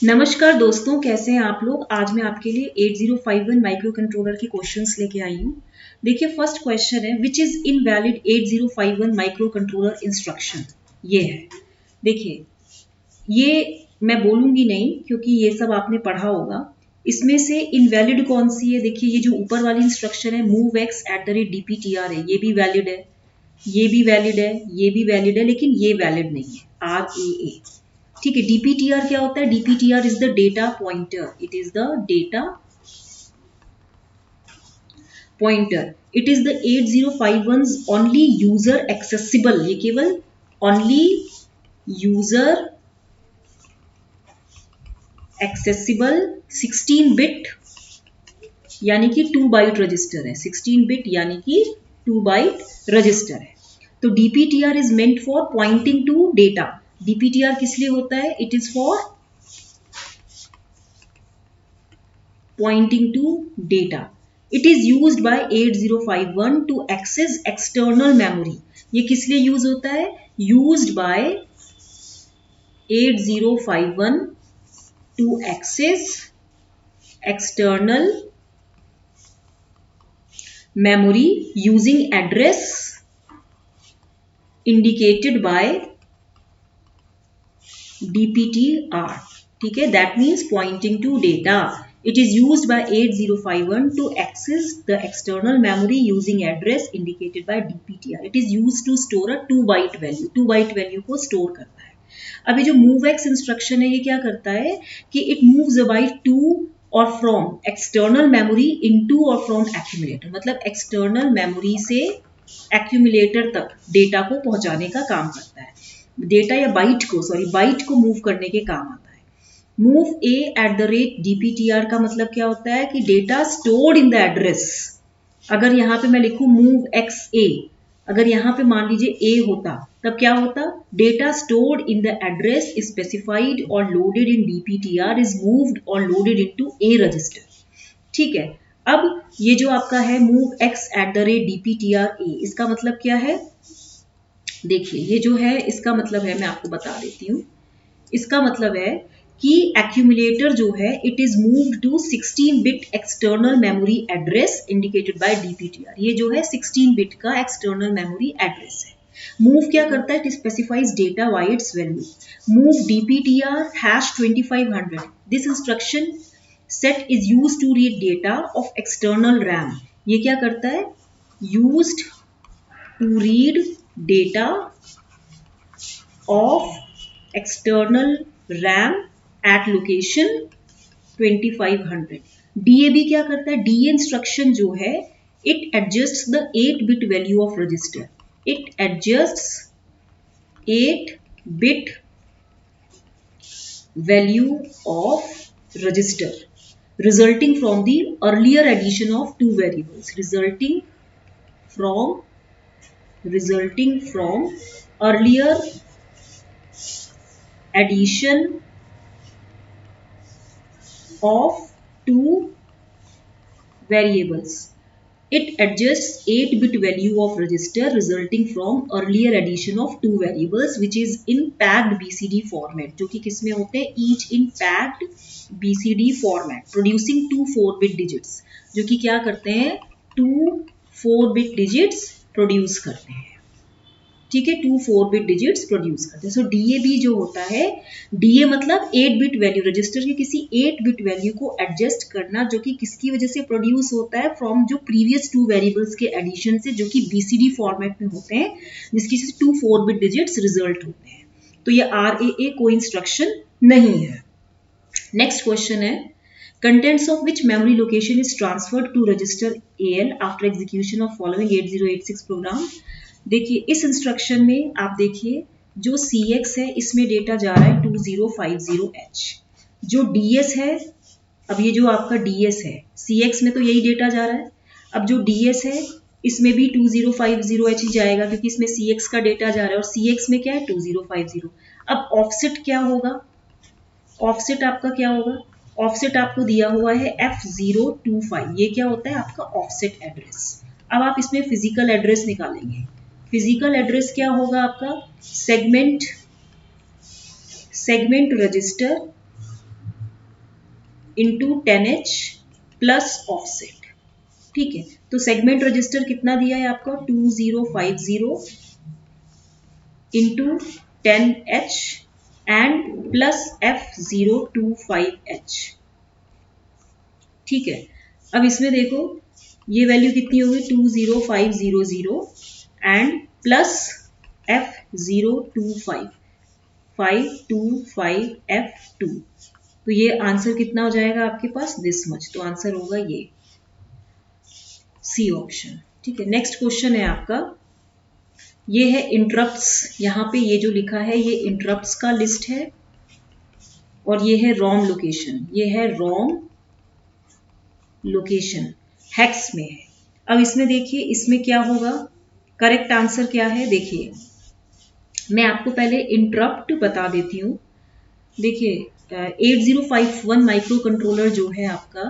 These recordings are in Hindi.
नमस्कार दोस्तों, कैसे हैं आप लोग। आज मैं आपके लिए 8051 माइक्रो कंट्रोलर के क्वेश्चंस लेके आई हूँ। देखिए, फर्स्ट क्वेश्चन है which is invalid 8051 micro controller instruction. ये है, देखिए, ये मैं बोलूंगी नहीं क्योंकि ये सब आपने पढ़ा होगा। इसमें से इनवैलिड कौन सी है? देखिए, ये जो ऊपर वाली इंस्ट्रक्शन है मूव एक्स @DPTR है, ये भी वैलिड है, ये भी वैलिड है, ये भी वैलिड है, लेकिन ये वैलिड नहीं है, RAA। ठीक है। डीपीटीआर क्या होता है? DPTR is the data pointer, it is the data pointer, it is the 8051 only user accessible, ये केवल ओनली यूजर एक्सेसिबल 16 बिट यानी कि 2 बाइट रजिस्टर है। 16 बिट यानी कि 2 बाइट रजिस्टर है। तो DPTR is meant for pointing to data. DPTR किस लिए होता है? It is for pointing to data. It is used by 8051 to access external memory. ये किस लिए यूज होता है? Used by 8051 to access external memory using address indicated by DPTR. ठीक है, that means pointing to data. It is used by 8051 to access the external memory using address indicated by DPTR. It is used to store a 2 byte value. 2 byte value को store करता है। अभी जो MOVEX इंस्ट्रक्शन है, ये क्या करता है कि it moves a byte to or from external memory into or from accumulator। मतलब external memory से accumulator तक डेटा को पहुंचाने का काम करता है। डेटा या बाइट को मूव करने के काम आता है। मूव A @DPTR का मतलब क्या होता है कि data stored in the address. अगर यहाँ पे मैं लिखूं मूव XA, अगर यहाँ पे मान लीजिए A होता, तब क्या होता? Data stored in the address specified और loaded in DPTR is moved और लोडेड इनटू A रजिस्टर। ठीक है। अब ये जो आपका है मूव X @DPTR A, इसका मतलब क्या है? देखिए, ये जो है इसका मतलब है, मैं आपको बता देती हूँ। इसका मतलब है कि एक्यूमुलेटर जो है it is moved to 16 bit external memory address indicated by DPTR. ये जो है 16 बिट का एक्सटर्नल मेमोरी एड्रेस है। मूव क्या करता है? It specifies data by its value. Move DPTR #2500। This instruction set is used to read data of external RAM. ये क्या करता है? Used to read data of external RAM at location 2500। DAB क्या करता है? DA इंस्ट्रक्शन जो है it adjusts the 8-bit value of register. It adjusts 8-bit value of register resulting from the earlier addition of two variables. Resulting from earlier addition of two variables. It adjusts 8-bit value of register resulting from earlier addition of two variables which is in packed BCD format, जो कि किस में होते हैं? each in packed BCD format producing two 4-bit digits, जो कि क्या करते हैं? 2 4-bit digits प्रोड्यूस करते हैं। ठीक है, 2 4-bit डिजिट्स प्रोड्यूस करते हैं। सो DAB जो होता है, DA मतलब 8-bit वैल्यू, रजिस्टर के किसी 8-bit वैल्यू को एडजस्ट करना, जो कि किसकी वजह से प्रोड्यूस होता है? फ्रॉम जो प्रीवियस 2 वेरिएबल्स के एडिशन से, जो कि BCD फॉर्मेट में होते हैं, जिसकी से 2 4-bit डिजिट्स रिजल्ट होते हैं। तो ये RAA कोई इंस्ट्रक्शन नहीं है। नेक्स्ट क्वेश्चन है contents of which memory location is transferred to register AL after execution of following 8086 program। देखिए, इस इंस्ट्रक्शन में आप देखिए जो CX है इसमें डेटा जा रहा है 2050H। जो DS है, अब ये जो आपका DS है, CX में तो यही डेटा जा रहा है। अब जो DS है इसमें भी 2050H ही जाएगा क्योंकि इसमें CX का डेटा जा रहा है और CX में क्या है? 2050। अब ऑफसेट क्या होगा? ऑफसेट आपका क्या होगा? ऑफसेट आपको दिया हुआ है F025। ये क्या होता है? आपका ऑफसेट एड्रेस। अब आप इसमें फिजिकल एड्रेस निकालेंगे। फिजिकल एड्रेस क्या होगा आपका? Segment register into 10H plus offset. ठीक है, तो सेगमेंट रजिस्टर कितना दिया है आपका 2050 into 10H and plus F025H। ठीक है, अब इसमें देखो ये वैल्यू कितनी होगी 20500 एंड प्लस F025 तो ये आंसर कितना हो जाएगा आपके पास दिस मच। तो आंसर होगा ये सी ऑप्शन। ठीक है, नेक्स्ट क्वेश्चन है आपका, ये है इंटरप्ट्स। यहाँ पे ये जो लिखा है ये इंटरप्ट्स का लिस्ट है और ये है रोम लोकेशन, ये है रोम लोकेशन हेक्स में है। अब इसमें देखिए इसमें क्या होगा, करेक्ट आंसर क्या है देखिए, मैं आपको पहले इंटरप्ट बता देती हूँ। देखिए 8051 माइक्रो कंट्रोलर जो है आपका,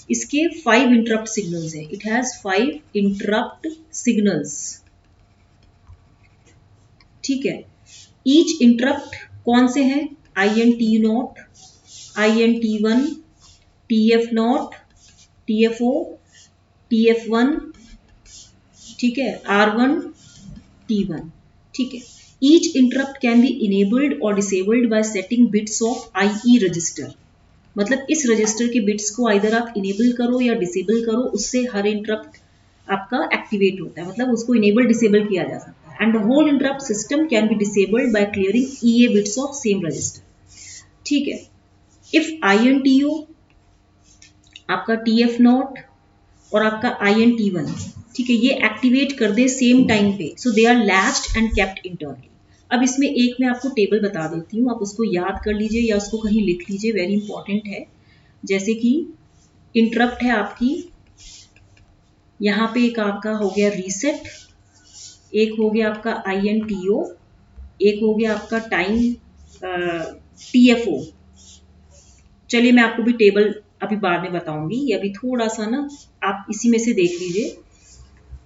इसके 5 इंटरप्ट सिग्नल्स है। It has 5 interrupt signals. ठीक है, ईच इंटरप्ट कौन से हैं, INT0, INT1, TF0, TFO, TF1, ठीक है, R1, T1। ठीक है, each interrupt can be enabled or disabled by setting bits of IE register। मतलब इस रजिस्टर के बिट्स को इधर आप इनेबल करो या डिसेबल करो, उससे हर इंटरप्ट आपका एक्टिवेट होता है, मतलब उसको इनेबल डिसेबल किया जा सकता है। And the whole interrupt system can be disabled by clearing EA bits of same register. ठीक है, इफ INTO आपका TF0 और आपका INT1, ठीक है, ये एक्टिवेट कर दे सेम टाइम पे, so they are latched and kept internally. अब इसमें एक मैं आपको टेबल बता देती हूँ, आप उसको याद कर लीजिए या उसको कहीं लिख लीजिए, वेरी इंपॉर्टेंट है। जैसे कि इंटरप्ट है आपकी, यहाँ पे एक आपका हो गया रीसेट, एक हो गया आपका INTO, एक हो गया आपका टाइम TFO। चलिए मैं आपको भी टेबल अभी बाद में बताऊंगी, ये अभी थोड़ा सा ना आप इसी में से देख लीजिए।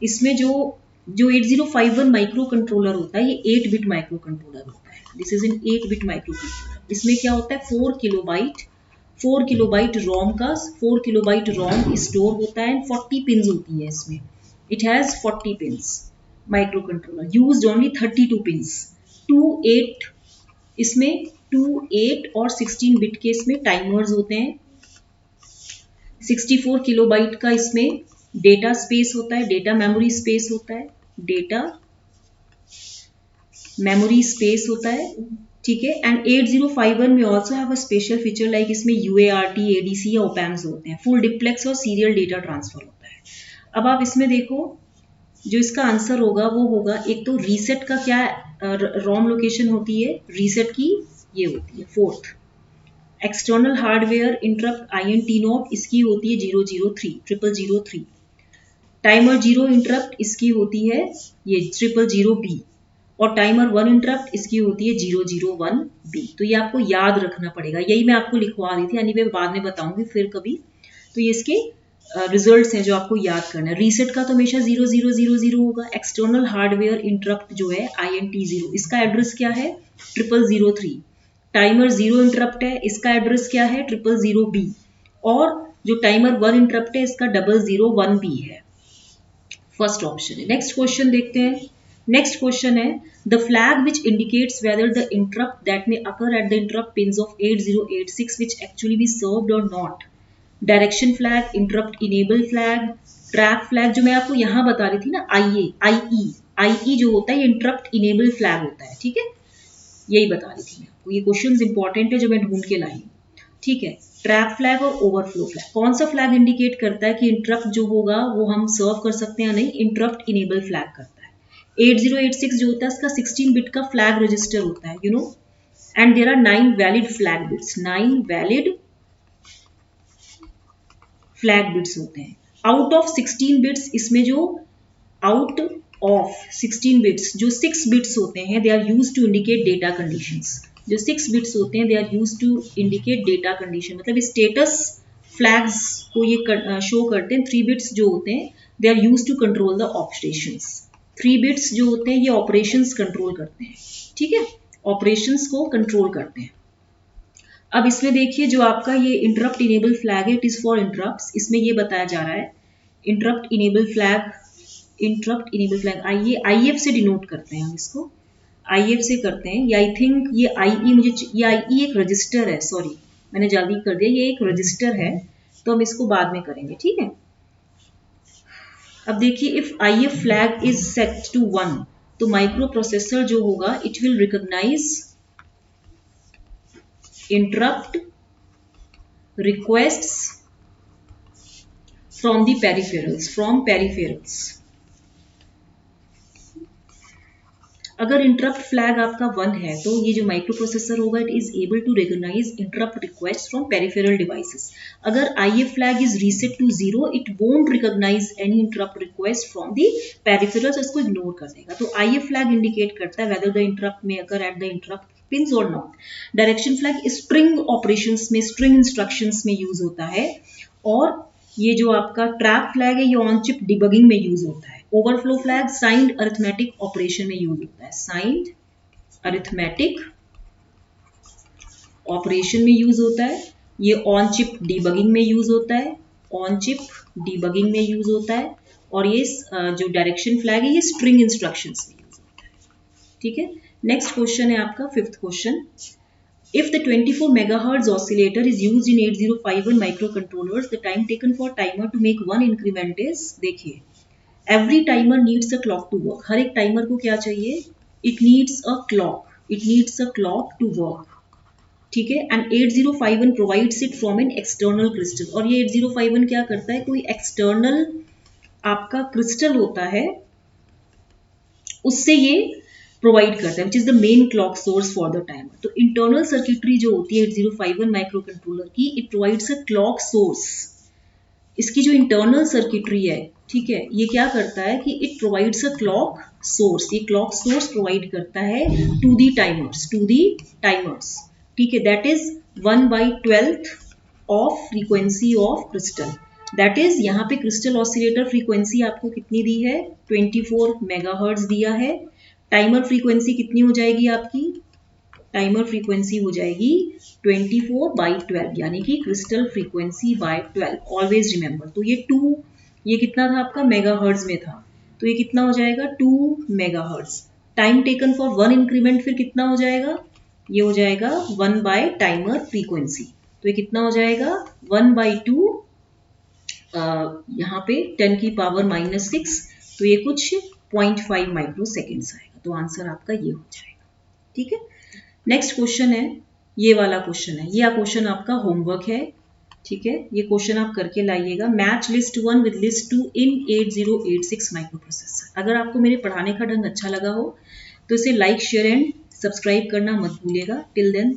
इसमें जो 8051 माइक्रो कंट्रोलर होता है, ये 8 बिट माइक्रो कंट्रोलर होता है। This is an 8 bit micro controller. इसमें क्या होता है 4 किलोबाइट रोम का 4 किलोबाइट रोम स्टोर होता है, 40 पिन्स होती है इसमें। It has 40 pins micro controller, used only 32 pins, 28 इसमें 2, 8 और 16 बिट के इसमें टाइमर्स होते हैं। 64 किलोबाइट का इसमें डेटा स्पेस होता है, डेटा मेमोरी स्पेस होता है, डेटा मेमोरी स्पेस होता है। ठीक है, एंड 8051 में also have a special feature like इसमें UART, ADC या ओपैम्स होते हैं, फुल डिप्लेक्स और सीरियल डेटा ट्रांसफर होता है। अब आप इसमें देखो जो इसका आंसर होगा वो होगा, एक तो रीसेट का क्या रोम लोकेशन होती है, रीसेट की ये होती है 4th। External hardware interrupt INT0 इसकी होती है 003। टाइमर 0 इंटरप्ट इसकी होती है ये 000B, और टाइमर 1 इंटरप्ट इसकी होती है 001B। तो ये आपको याद रखना पड़ेगा, यही मैं आपको लिखवा रही थी, यानी मैं बाद में बताऊंगी फिर कभी। तो ये इसके रिजल्ट्स हैं जो आपको याद करना है। रीसेट का तो हमेशा 0000 होगा। एक्सटर्नल हार्डवेयर इंटरप्ट जो है INT0, इसका एड्रेस क्या है 0003। टाइमर 0 इंटरप्ट है, इसका एड्रेस क्या है 000B, और जो टाइमर 1 इंटरप्ट है इसका 001B है। फर्स्ट ऑप्शन है। नेक्स्ट क्वेश्चन देखते हैं। नेक्स्ट क्वेश्चन है the flag which indicates whether the interrupt that may occur at the interrupt pins of 8086 which actually be served और not. Direction flag, interrupt enable flag, trap flag. जो मैं आपको यहाँ बता रही थी ना IE जो होता है ये इंटरप्ट इनेबल फ्लैग होता है। ठीक है, यही बता रही थी मैं आपको, ये क्वेश्चन इंपॉर्टेंट है जो मैं ढूंढ के लाई। ठीक है, ट्रैप फ्लैग और ओवरफ्लो फ्लैग। कौन सा फ्लैग इंडिकेट करता है कि इंटरप्ट जो होगा वो हम सर्व कर सकते हैं या नहीं, इंटरप्ट इनेबल फ्लैग करता है। 8086 जो होता है इसका 16 बिट का फ्लैग रजिस्टर होता है, you know, and there are 9 valid flag bits, 9 valid flag bits होते हैं। आउट ऑफ 16 बिट्स, इसमें जो आउट ऑफ 16 बिट्स जो 6 बिट्स होते हैं they are used to indicate data conditions. जो 6 बिट्स होते हैं they are used to indicate data condition, मतलब स्टेटस फ्लैग्स को ये शो करते हैं। 3 बिट्स जो होते हैं they are used to control the operations. 3 bits जो होते हैं ये ऑपरेशंस कंट्रोल करते हैं। ठीक है, ऑपरेशंस को कंट्रोल करते हैं। अब इसमें देखिए जो आपका ये इंटरप्ट इनेबल फ्लैग है, इट इज फॉर इंटरप्ट। इसमें ये बताया जा रहा है इंटरप्ट इनेबल फ्लैग आइए IF से डिनोट करते हैं हम इसको, IF से करते हैं। या आई थिंक ये IE ये IE एक रजिस्टर है, सॉरी मैंने जल्दी कर दिया, ये एक रजिस्टर है तो हम इसको बाद में करेंगे, ठीक है। अब देखिए if IF flag is set to 1 तो माइक्रो प्रोसेसर जो होगा it will recognise interrupt requests from the peripherals. अगर इंटरप्ट फ्लैग आपका 1 है तो ये जो माइक्रो प्रोसेसर होगा it is able to recognise interrupt request from peripheral devices. अगर IF flag is reset to 0 it won't recognise any interrupt request from the peripherals, उसको इग्नोर कर देगा। तो IF फ्लैग इंडिकेट करता है वेदर द इंटरप्ट में occur at the interrupt pins और not. Direction flag string operations में, स्ट्रिंग इंस्ट्रक्शंस में यूज होता है। और ये जो आपका ट्रैप फ्लैग है ये ऑन चिप डिबगिंग में यूज होता है। Overflow flag signed arithmetic operation में यूज होता है, साइंड अरिथमेटिक ऑपरेशन में यूज होता है। ये ऑन चिप डिबगिंग में यूज होता है, ऑन चिप डिबगिंग में यूज होता है। और ये जो डायरेक्शन फ्लैग है ये स्ट्रिंग इंस्ट्रक्शंस में यूज होता है, ठीक है। नेक्स्ट क्वेश्चन है आपका 5th question. If the 24 megahertz oscillator is used in 8051 microcontrollers, the time taken for timer to make one increment is, देखिए every timer needs a clock to work। हर एक टाइमर को क्या चाहिए? It needs a clock, it needs a clock to work, ठीक है। And 8051 provides it from an external crystal। और ये 8051 क्या करता है, कोई एक्सटर्नल आपका क्रिस्टल होता है उससे ये प्रोवाइड करता है, which is the main clock source for the timer. तो इंटरनल सर्किटरी जो होती है 8051 माइक्रो कंट्रोलर की, it provides a clock source. इसकी जो इंटरनल सर्किटरी है, ठीक है, ये क्या करता है कि it provides a clock source. ये क्लॉक सोर्स प्रोवाइड करता है टू दी टाइमर्स, ठीक है। That is 1/12 of frequency of crystal. That is यहाँ पे क्रिस्टल ऑसिलेटर फ्रीक्वेंसी आपको कितनी दी है, 24 मेगाहर्ट्ज दिया है। टाइमर फ्रीक्वेंसी कितनी हो जाएगी आपकी, टाइमर फ्रीक्वेंसी हो जाएगी 24/12 यानी कि crystal frequency by 12। Always remember. तो ये कितना था आपका, मेगाहर्ट्ज में था, तो ये कितना हो जाएगा 2 megahertz. Time taken for 1 increment फिर कितना हो जाएगा, ये हो जाएगा 1 बाय टाइमर फ्रीक्वेंसी। तो ये कितना हो जाएगा 1/2 यहाँ पे 10 की पावर -6, तो ये कुछ 0.5 माइक्रो सेकेंड्स आएगा। तो आंसर आपका ये हो जाएगा, ठीक है। नेक्स्ट क्वेश्चन है, ये वाला क्वेश्चन है, ये क्वेश्चन आपका होमवर्क है, ठीक है। ये क्वेश्चन आप करके लाइएगा। Match list 1 with list 2 in 8086 micro processor. अगर आपको मेरे पढ़ाने का ढंग अच्छा लगा हो तो इसे लाइक शेयर एंड सब्सक्राइब करना मत भूलिएगा। Till then